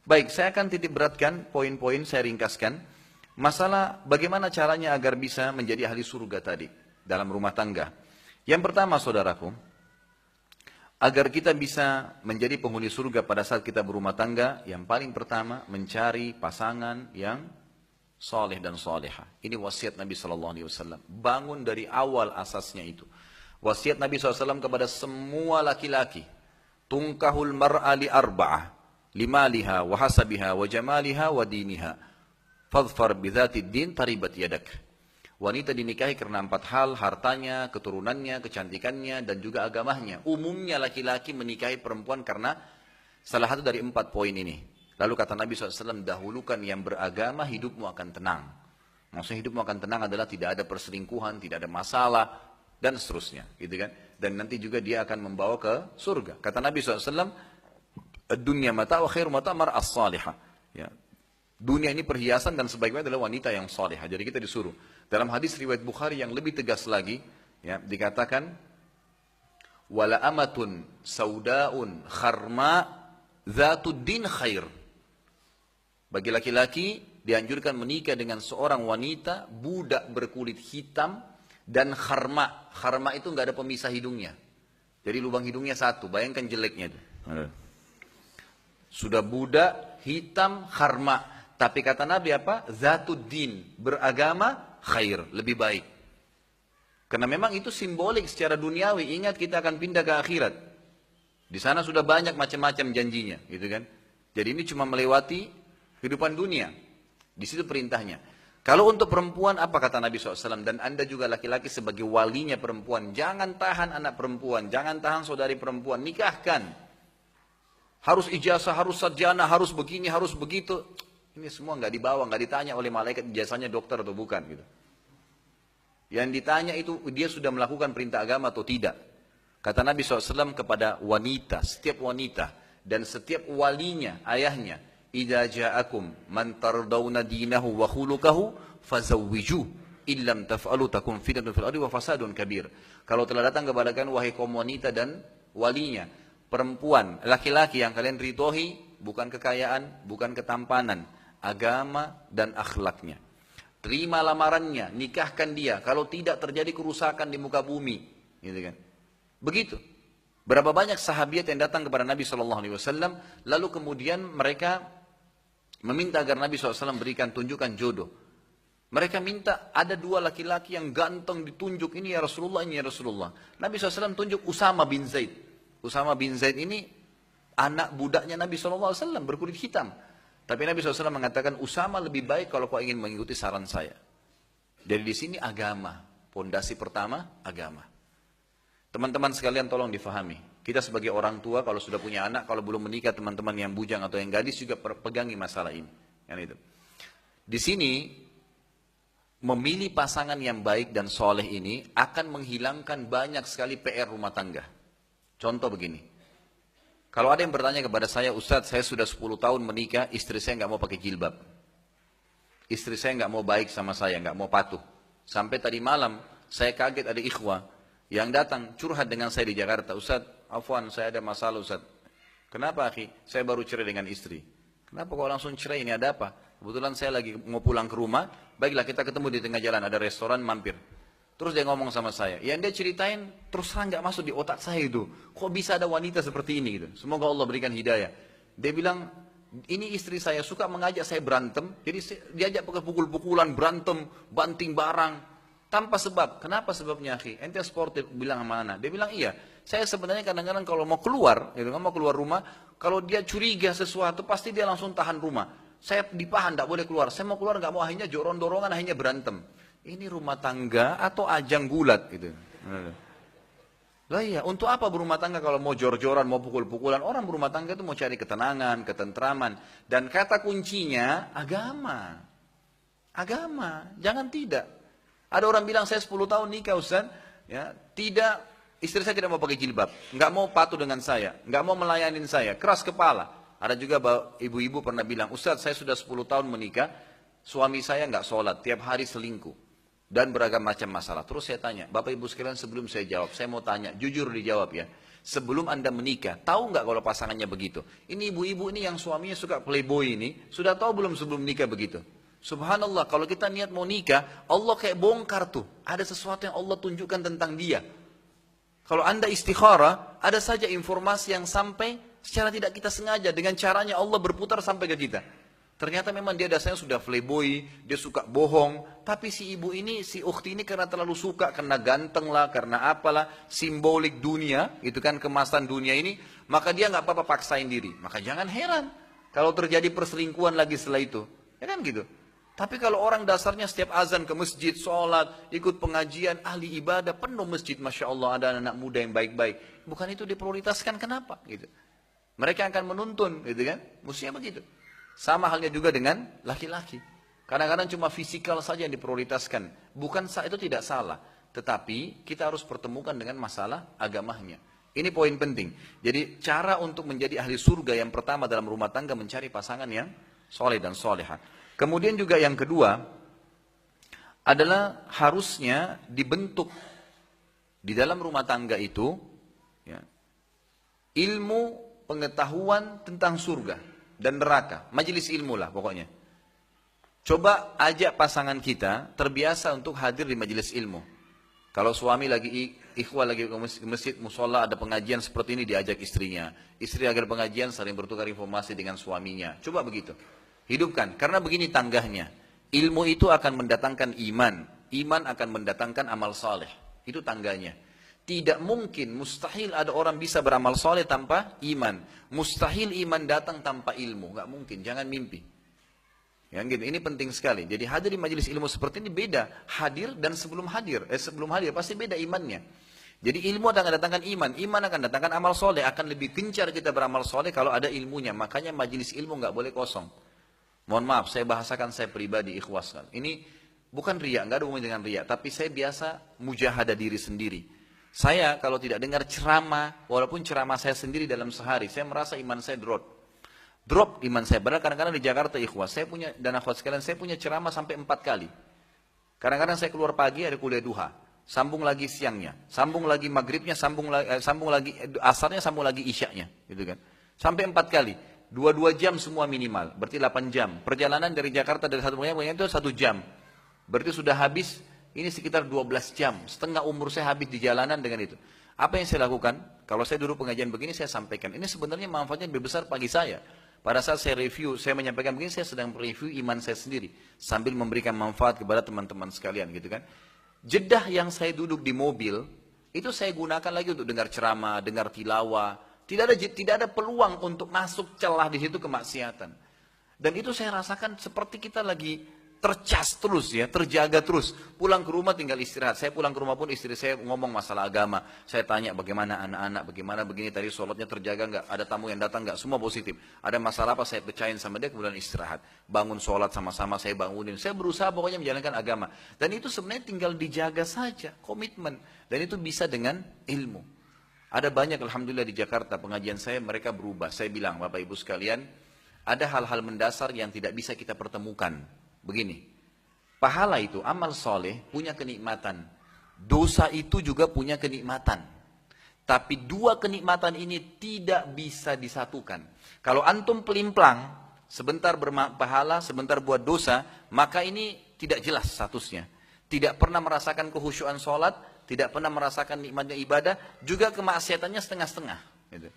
Baik, saya akan titip beratkan poin-poin, saya ringkaskan. Masalah bagaimana caranya agar bisa menjadi ahli surga tadi dalam rumah tangga. Yang pertama saudaraku, agar kita bisa menjadi penghuni surga pada saat kita berumah tangga, yang paling pertama mencari pasangan yang soleh dan soleha. Ini wasiat Nabi SAW. Bangun dari awal asasnya itu. Wasiat Nabi SAW kepada semua laki-laki. Tungkahul mar'a li arba'ah. Limaliha wa hasabiha wa jamaliha wa diniha. Fadfar bidhatid din taribat yadak. Wanita dinikahi karena 4 hal, hartanya, keturunannya, kecantikannya, dan juga agamanya. Umumnya laki-laki menikahi perempuan karena salah satu dari 4 poin ini. Lalu kata Nabi SAW, dahulukan yang beragama, hidupmu akan tenang. Maksudnya hidupmu akan tenang adalah tidak ada perselingkuhan, tidak ada masalah, dan seterusnya. Gitu kan? Dan nanti juga dia akan membawa ke surga. Kata Nabi SAW, dunia mata wa khairu mata mar'as salihah. Ya. Dunia ini perhiasan dan sebaik-baik adalah wanita yang salihah. Jadi kita disuruh. Dalam hadis riwayat Bukhari yang lebih tegas lagi, ya, dikatakan, wala amatun saudaun kharma zatud din khair. Bagi laki-laki dianjurkan menikah dengan seorang wanita budak berkulit hitam dan kharma. Kharma itu nggak ada pemisah hidungnya. Jadi lubang hidungnya satu. Bayangkan jeleknya itu. Sudah budak hitam kharma. Tapi kata Nabi apa? Zatuddin, beragama khair, lebih baik. Karena memang itu simbolik secara duniawi. Ingat kita akan pindah ke akhirat. Di sana sudah banyak macam-macam janjinya, gitu kan? Jadi ini cuma melewati kehidupan dunia. Di situ perintahnya. Kalau untuk perempuan apa kata Nabi SAW? Dan anda juga laki-laki sebagai walinya perempuan, jangan tahan anak perempuan, jangan tahan saudari perempuan, nikahkan. Harus ijazah, harus sarjana, harus begini, harus begitu. Ini semua nggak dibawa, nggak ditanya oleh malaikat ijazahnya dokter atau bukan gitu. Yang ditanya itu dia sudah melakukan perintah agama atau tidak. Kata Nabi SAW kepada wanita, setiap wanita dan setiap walinya, ayahnya, idza ja'akum man tardawna dinahu wa khuluquhu fazawwijuh illam taf'alu takum fitnatun fil ardi wa fasadun kabir. Kalau telah datang kepada kalian wahai kaum wanita dan walinya, perempuan, laki-laki yang kalian ridhoi, bukan kekayaan, bukan ketampanan, agama dan akhlaknya. Terima lamarannya, nikahkan dia. Kalau tidak terjadi kerusakan di muka bumi, gitu kan? Begitu. Berapa banyak sahabat yang datang kepada Nabi SAW, lalu kemudian mereka meminta agar Nabi SAW berikan tunjukkan jodoh. Mereka minta ada 2 laki-laki yang ganteng ditunjuk, ini ya Rasulullah, ini ya Rasulullah. Nabi SAW tunjuk Usama bin Zaid. Usama bin Zaid ini anak budaknya Nabi SAW berkulit hitam. Tapi Nabi SAW mengatakan Usama lebih baik kalau kau ingin mengikuti saran saya. Jadi di sini agama, pondasi pertama agama. Teman-teman sekalian tolong difahami. Kita sebagai orang tua kalau sudah punya anak, kalau belum menikah teman-teman yang bujang atau yang gadis juga pegangi masalah ini. Yang itu. Di sini memilih pasangan yang baik dan soleh ini akan menghilangkan banyak sekali PR rumah tangga. Contoh begini. Kalau ada yang bertanya kepada saya, Ustadz saya sudah 10 tahun menikah, istri saya nggak mau pakai jilbab. Istri saya nggak mau baik sama saya, nggak mau patuh. Sampai tadi malam saya kaget ada ikhwah yang datang curhat dengan saya di Jakarta. Ustadz, afwan saya ada masalah Ustadz. Kenapa akhi? Saya baru cerai dengan istri. Kenapa kok langsung cerai, ini ada apa? Kebetulan saya lagi mau pulang ke rumah, baiklah kita ketemu di tengah jalan, ada restoran mampir. Terus dia ngomong sama saya, yang dia ceritain terus terang nggak masuk di otak saya itu. Kok bisa ada wanita seperti ini gitu? Semoga Allah berikan hidayah. Dia bilang, ini istri saya suka mengajak saya berantem, jadi diajak pakai pukul-pukulan, berantem, banting barang, tanpa sebab. Kenapa sebabnya akhi? Ente sportif, bilang sama anak. Dia bilang iya, saya sebenarnya kadang-kadang kalau mau keluar, gitu, mau keluar rumah, kalau dia curiga sesuatu pasti dia langsung tahan rumah. Saya dipahan, tidak boleh keluar. Saya mau keluar nggak mau, akhirnya dorongan, akhirnya berantem. Ini rumah tangga atau ajang gulat gitu. Lah iya, untuk apa berumah tangga kalau mau jor-joran, mau pukul-pukulan? Orang berumah tangga itu mau cari ketenangan, ketentraman. Dan kata kuncinya agama. Agama, jangan tidak. Ada orang bilang saya 10 tahun nikah Ustaz, ya, tidak, istri saya tidak mau pakai jilbab, nggak mau patuh dengan saya, nggak mau melayanin saya, keras kepala. Ada juga ibu-ibu pernah bilang, Ustaz saya sudah 10 tahun menikah, suami saya nggak sholat, tiap hari selingkuh. dan beragam macam masalah. Terus saya tanya, Bapak Ibu sekalian, sebelum saya jawab, saya mau tanya, jujur dijawab ya. Sebelum Anda menikah, tahu nggak kalau pasangannya begitu? Ini ibu-ibu ini yang suaminya suka playboy ini, sudah tahu belum sebelum nikah begitu? Subhanallah, kalau kita niat mau nikah, Allah kayak bongkar tuh. Ada sesuatu yang Allah tunjukkan tentang dia. Kalau Anda istikharah, ada saja informasi yang sampai secara tidak kita sengaja, dengan caranya Allah berputar sampai ke kita. Ternyata memang dia dasarnya sudah playboy, dia suka bohong. Tapi si ibu ini, si ukhti ini karena terlalu suka, karena ganteng lah, karena apalah, simbolik dunia, itu kan kemasan dunia ini, maka dia nggak apa-apa paksain diri. Maka jangan heran kalau terjadi perselingkuhan lagi setelah itu. Ya kan gitu. Tapi kalau orang dasarnya setiap azan ke masjid, sholat, ikut pengajian, ahli ibadah, penuh masjid, Masya Allah, ada anak muda yang baik-baik. Bukan itu diprioritaskan, kenapa? Gitu. Mereka akan menuntun, gitu kan? Mestinya begitu. Sama halnya juga dengan laki-laki. Kadang-kadang cuma fisikal saja yang diprioritaskan. Bukan itu tidak salah. Tetapi kita harus pertemukan dengan masalah agamanya. Ini poin penting. Jadi cara untuk menjadi ahli surga yang pertama dalam rumah tangga mencari pasangan yang soleh dan soleha. Kemudian juga yang kedua adalah harusnya dibentuk di dalam rumah tangga itu ya, ilmu pengetahuan tentang surga dan neraka, majelis ilmu lah pokoknya. Coba ajak pasangan kita terbiasa untuk hadir di majelis ilmu. Kalau suami lagi ikhwah lagi ke masjid musola ada pengajian seperti ini, diajak istrinya. Istri agar pengajian saling bertukar informasi dengan suaminya. Coba begitu. Hidupkan, karena begini tangganya. Ilmu itu akan mendatangkan iman. Iman akan mendatangkan amal saleh. Itu tangganya. Tidak mungkin, mustahil ada orang bisa beramal soleh tanpa iman. Mustahil iman datang tanpa ilmu. Nggak mungkin, jangan mimpi. Ya, gitu. Ini penting sekali. Jadi hadir di majelis ilmu seperti ini beda. Hadir dan sebelum hadir. Sebelum hadir pasti beda imannya. Jadi ilmu akan datangkan iman. Iman akan datangkan amal soleh. Akan lebih gencar kita beramal soleh kalau ada ilmunya. Makanya majelis ilmu nggak boleh kosong. Mohon maaf, saya bahasakan saya pribadi ikhwas. Ini bukan riya, nggak ada hubungan dengan riya. Tapi saya biasa mujahadah diri sendiri. Saya kalau tidak dengar ceramah, walaupun ceramah saya sendiri dalam sehari, saya merasa iman saya drop iman saya. Padahal kadang-kadang di Jakarta ikhwah, saya punya, dan akhwat sekalian, saya punya ceramah sampai 4 kali. Kadang-kadang saya keluar pagi ada kuliah duha, sambung lagi siangnya, sambung lagi maghribnya, sambung lagi asarnya, sambung lagi isyaknya, gitu kan. Sampai 4 kali, 2 jam semua minimal, berarti 8 jam. Perjalanan dari Jakarta dari satu pengajian itu 1 jam, berarti sudah habis. Ini sekitar 12 jam, setengah umur saya habis di jalanan dengan itu. Apa yang saya lakukan? Kalau saya duduk pengajian begini, saya sampaikan. Ini sebenarnya manfaatnya lebih besar bagi saya. Pada saat saya review, saya menyampaikan begini, saya sedang review iman saya sendiri. Sambil memberikan manfaat kepada teman-teman sekalian, gitu kan. Jedah yang saya duduk di mobil, itu saya gunakan lagi untuk dengar ceramah, dengar tilawah. Tidak ada peluang untuk masuk celah di situ kemaksiatan. Dan itu saya rasakan seperti kita lagi tercas terus ya, terjaga terus. Pulang ke rumah tinggal istirahat. Saya pulang ke rumah pun istri saya ngomong masalah agama. Saya tanya bagaimana anak-anak, bagaimana begini tadi sholatnya terjaga nggak, ada tamu yang datang nggak, semua positif. Ada masalah apa saya pecahin sama dia, kemudian istirahat. Bangun sholat sama-sama saya bangunin. Saya berusaha pokoknya menjalankan agama. Dan itu sebenarnya tinggal dijaga saja, komitmen. Dan itu bisa dengan ilmu. Ada banyak alhamdulillah di Jakarta pengajian saya mereka berubah. Saya bilang Bapak Ibu sekalian, ada hal-hal mendasar yang tidak bisa kita pertemukan. Begini, pahala itu, amal soleh punya kenikmatan, dosa itu juga punya kenikmatan. Tapi dua kenikmatan ini tidak bisa disatukan. Kalau antum pelimplang, sebentar berpahala, sebentar buat dosa, maka ini tidak jelas statusnya. Tidak pernah merasakan kehusyuan sholat, tidak pernah merasakan nikmatnya ibadah, juga kemaksiatannya setengah-setengah. Gitu.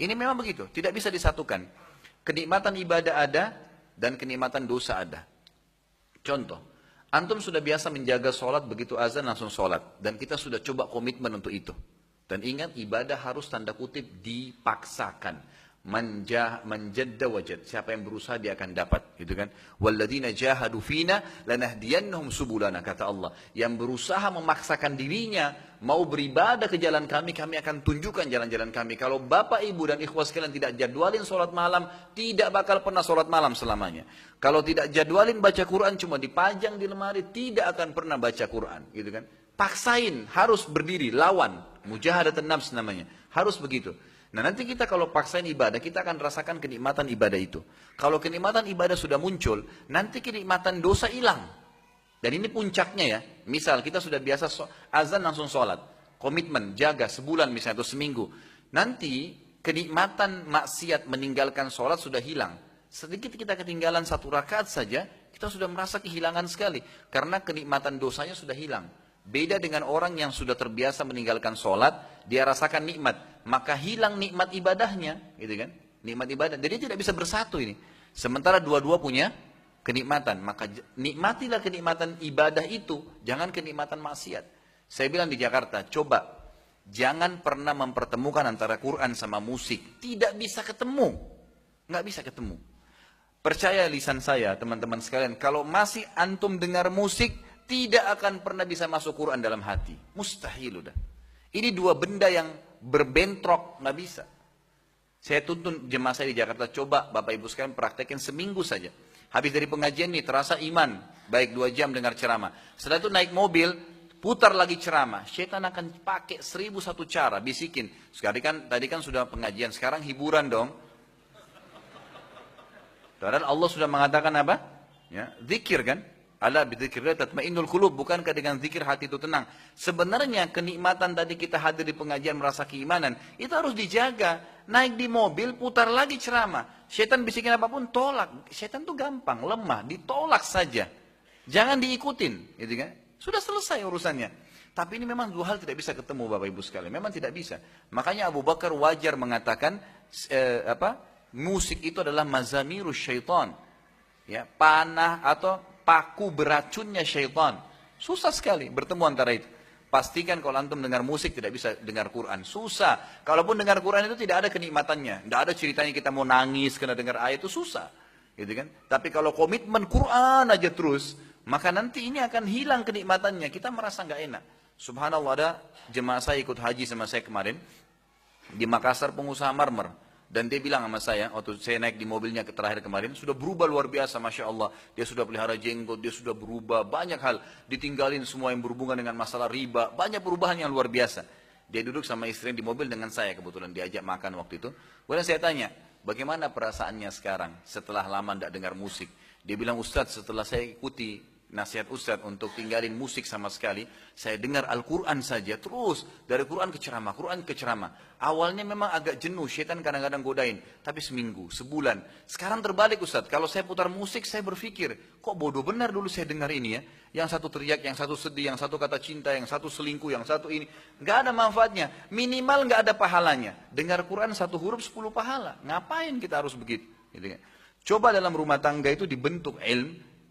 Ini memang begitu, tidak bisa disatukan. Kenikmatan ibadah ada, dan kenikmatan dosa ada. Contoh, antum sudah biasa menjaga sholat, begitu azan langsung sholat. Dan kita sudah coba komitmen untuk itu. Dan ingat, ibadah harus tanda kutip dipaksakan. Manjadda wajad. Siapa yang berusaha dia akan dapat, gitu kan? Walladzina jahadu fina lanahdiyannahum subulana, kata Allah. Yang berusaha memaksakan dirinya mau beribadah ke jalan kami, kami akan tunjukkan jalan-jalan kami. Kalau bapak ibu dan ikhwas sekalian tidak jadwalin sholat malam, tidak bakal pernah sholat malam selamanya. Kalau tidak jadwalin baca Quran, cuma dipajang di lemari, tidak akan pernah baca Quran, gitu kan? Paksain, harus berdiri, lawan. Mujahadatun nafs namanya, harus begitu. Nah nanti kita kalau paksain ibadah, kita akan rasakan kenikmatan ibadah itu. Kalau kenikmatan ibadah sudah muncul, nanti kenikmatan dosa hilang. Dan ini puncaknya ya. Misal kita sudah biasa azan langsung sholat. Komitmen, jaga sebulan misalnya atau seminggu. Nanti kenikmatan maksiat meninggalkan sholat sudah hilang. Sedikit kita ketinggalan 1 rakaat saja, kita sudah merasa kehilangan sekali. Karena kenikmatan dosanya sudah hilang. Beda dengan orang yang sudah terbiasa meninggalkan sholat, dia rasakan nikmat. Maka hilang nikmat ibadahnya. Gitu kan? Nikmat ibadah. Jadi dia tidak bisa bersatu ini. Sementara dua-dua punya kenikmatan. Maka nikmatilah kenikmatan ibadah itu. Jangan kenikmatan maksiat. Saya bilang di Jakarta, coba. Jangan pernah mempertemukan antara Quran sama musik. Tidak bisa ketemu. Nggak bisa ketemu. Percaya lisan saya teman-teman sekalian, kalau masih antum dengar musik, tidak akan pernah bisa masuk Quran dalam hati. Mustahil udah. Ini dua benda yang berbentrok, nggak bisa. Saya tuntun jemaah saya di Jakarta, coba Bapak Ibu sekalian praktekin seminggu saja. Habis dari pengajian nih, terasa iman, baik 2 jam dengar ceramah. Setelah itu naik mobil, putar lagi ceramah. Syaitan akan pakai 1001 cara, bisikin. Tadi kan sudah pengajian, sekarang hiburan dong. Padahal Allah sudah mengatakan apa? Ya, zikir kan? Ala bidzikrillah tatmainnul qulub, bukankah dengan zikir hati itu tenang? Sebenarnya kenikmatan tadi kita hadir di pengajian merasa keimanan, itu harus dijaga. Naik di mobil, putar lagi ceramah. Syaitan bisikin apapun, tolak. Syaitan itu gampang, lemah, ditolak saja. Jangan diikutin, gitu kan? Sudah selesai urusannya. Tapi ini memang 2 hal tidak bisa ketemu Bapak Ibu sekalian. Memang tidak bisa. Makanya Abu Bakar wajar mengatakan musik itu adalah mazamirus syaitan. Ya, panah atau paku beracunnya syaitan. Susah sekali bertemu antara itu. Pastikan kalau antum dengar musik tidak bisa dengar Quran. Susah. Kalaupun dengar Quran itu tidak ada kenikmatannya. Tidak ada ceritanya kita mau nangis karena dengar ayat itu susah. Gitu kan? Tapi kalau komitmen Quran aja terus, maka nanti ini akan hilang kenikmatannya. Kita merasa nggak enak. Subhanallah, ada jemaah saya ikut haji sama saya kemarin. Di Makassar, pengusaha marmer. Dan dia bilang sama saya, waktu saya naik di mobilnya terakhir kemarin, sudah berubah luar biasa, Masya Allah. Dia sudah pelihara jenggot, dia sudah berubah, banyak hal. Ditinggalin semua yang berhubungan dengan masalah riba, banyak perubahan yang luar biasa. Dia duduk sama istrinya di mobil dengan saya, kebetulan diajak makan waktu itu. Kemudian saya tanya, bagaimana perasaannya sekarang setelah lama tidak dengar musik? Dia bilang, Ustadz, setelah saya ikuti nasihat Ustadz untuk tinggalin musik sama sekali, saya dengar Al-Quran saja, terus dari Quran ke ceramah. Awalnya memang agak jenuh, syaitan kadang-kadang godain, tapi seminggu, sebulan. Sekarang terbalik Ustadz, kalau saya putar musik, saya berpikir, kok bodoh benar dulu saya dengar ini ya. Yang satu teriak, yang satu sedih, yang satu kata cinta, yang satu selingkuh, yang satu ini. Nggak ada manfaatnya, minimal nggak ada pahalanya. Dengar Quran 1 huruf 10 pahala, ngapain kita harus begitu? Gitu kan? Coba dalam rumah tangga itu dibentuk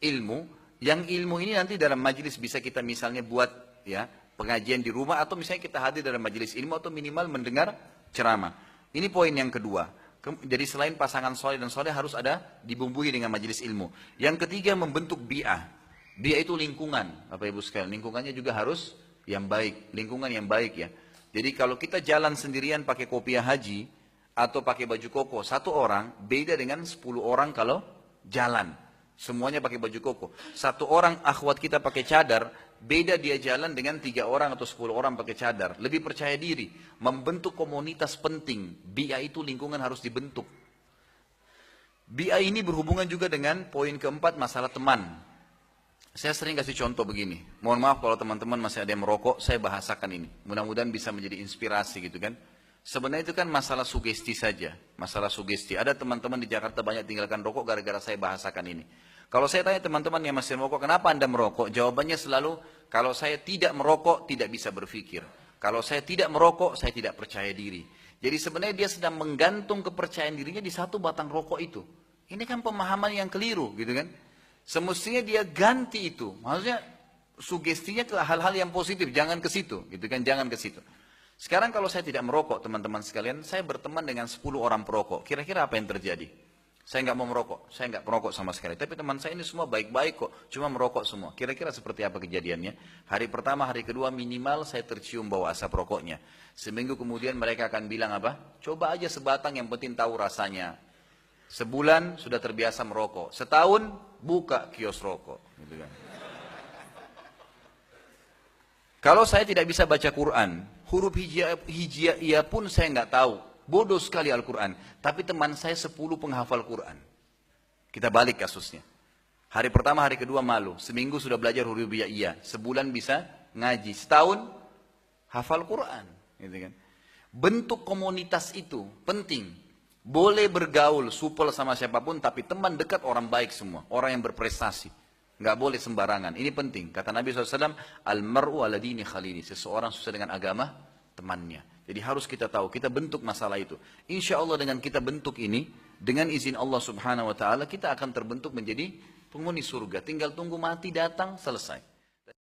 ilmu. Yang ilmu ini nanti dalam majelis bisa kita misalnya buat ya pengajian di rumah, atau misalnya kita hadir dalam majelis ilmu, atau minimal mendengar ceramah. Ini poin yang kedua. Jadi selain pasangan soleh dan soleh harus ada dibumbui dengan majelis ilmu. Yang ketiga, membentuk bi'ah. Bi'ah itu lingkungan, Bapak Ibu sekalian. Lingkungannya juga harus yang baik, lingkungan yang baik ya. Jadi kalau kita jalan sendirian pakai kopiah haji atau pakai baju koko, 1 orang beda dengan 10 orang kalau jalan. Semuanya pakai baju koko. 1 orang akhwat kita pakai cadar, beda dia jalan dengan 3 orang atau 10 orang pakai cadar. Lebih percaya diri. Membentuk komunitas penting. Bi'ah itu lingkungan harus dibentuk. Bi'ah ini berhubungan juga dengan poin keempat, masalah teman. Saya sering kasih contoh begini. Mohon maaf kalau teman-teman masih ada yang merokok, saya bahasakan ini. Mudah-mudahan bisa menjadi inspirasi gitu kan. Sebenarnya itu kan masalah sugesti saja. Masalah sugesti. Ada teman-teman di Jakarta banyak tinggalkan rokok gara-gara saya bahasakan ini. Kalau saya tanya teman-teman yang masih merokok, kenapa Anda merokok? Jawabannya selalu, kalau saya tidak merokok, tidak bisa berpikir. Kalau saya tidak merokok, saya tidak percaya diri. Jadi sebenarnya dia sedang menggantung kepercayaan dirinya di 1 batang rokok itu. Ini kan pemahaman yang keliru gitu kan. Semestinya dia ganti itu. Maksudnya sugestinya ke hal-hal yang positif, jangan ke situ gitu kan, jangan ke situ. Sekarang kalau saya tidak merokok, teman-teman sekalian, saya berteman dengan 10 orang perokok. Kira-kira apa yang terjadi? Saya nggak mau merokok, saya nggak merokok sama sekali. Tapi teman saya ini semua baik-baik kok, cuma merokok semua. Kira-kira seperti apa kejadiannya? Hari pertama, hari kedua minimal saya tercium bau asap rokoknya. Seminggu kemudian mereka akan bilang apa? Coba aja sebatang, yang penting tahu rasanya. Sebulan sudah terbiasa merokok. Setahun buka kios rokok. Gitu kan. Kalau saya tidak bisa baca Quran, huruf hijaiyah pun saya nggak tahu. Bodoh sekali Al-Quran. Tapi teman saya 10 penghafal Quran. Kita balik kasusnya. Hari pertama, hari kedua malu. Seminggu sudah belajar huruf hijaiyah. Sebulan bisa ngaji. Setahun hafal Quran. Gitu kan. Bentuk komunitas itu penting. Boleh bergaul, supel sama siapapun, tapi teman dekat orang baik semua. Orang yang berprestasi. Nggak boleh sembarangan. Ini penting. Kata Nabi SAW, Al-mar'u ala dini khalili. Seseorang sesuai dengan agama temannya. Jadi harus kita tahu, kita bentuk masalah itu. Insya Allah dengan kita bentuk ini, dengan izin Allah Subhanahu Wa Taala, kita akan terbentuk menjadi penghuni surga. Tinggal tunggu mati datang, selesai.